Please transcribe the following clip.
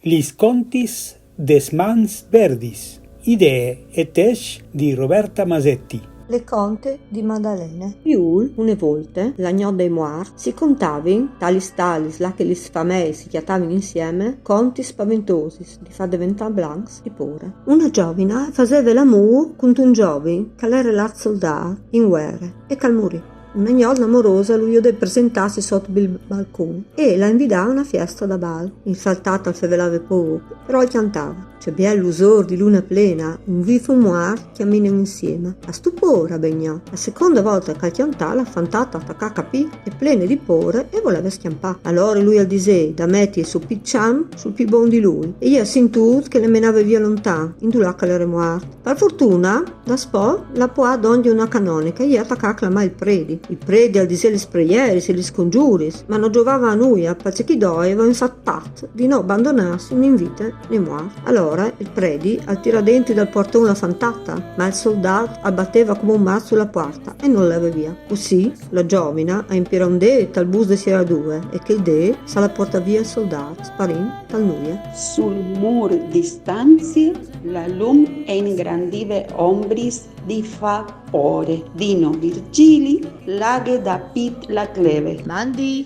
Lis contis des mans verdis, idee e tesch di Roberta Masetti. Le conte di Maddalene. Piul, une volte, l'agnò dei moar, si contavin, talis là che lis famei si chiatavin insieme, conti spaventosis, di fa diventà blancs di pure. Una giovina faceva l'amore con un giovin, che l'era l'art soldato, in guerra, e cal morì. Una gnolna amorosa lui de presentarsi sotto il balcone e la invitava a una festa da bal. Il saltato al fevelave poco, però il cantava. C'è bien l'usor di luna plena, un vivo muar chiamminano insieme. A stupore begnò. La seconda volta che il cantava la fantata attacca capì e plene di pore e voleva schiampare. Allora lui al disè da metti su picciam sul più buon di lui e io sentut che le menava via lontano, indulà che l'era muarto. Per fortuna, da spo, la poà d'ogni una canonica e io attacca clamà il predi. Il predi al disè le spreieri e le scongiuris, ma non giovava a noi, perché chi doveva infatti di non abbandonarsi un invito né muar. Allora il predi al tiradenti dal portone la fantata, ma il soldato abbatteva come un mazzo sulla porta e non leva via. Così la giovina a impira un dè tal bus de sera due e che il dè sa la porta via il soldato, sparin tal nuie. Sul mur di stanzi la lum e ingrandive ombris di fa ore. Dino Virgili, laghe da pit la cleve. Mandi,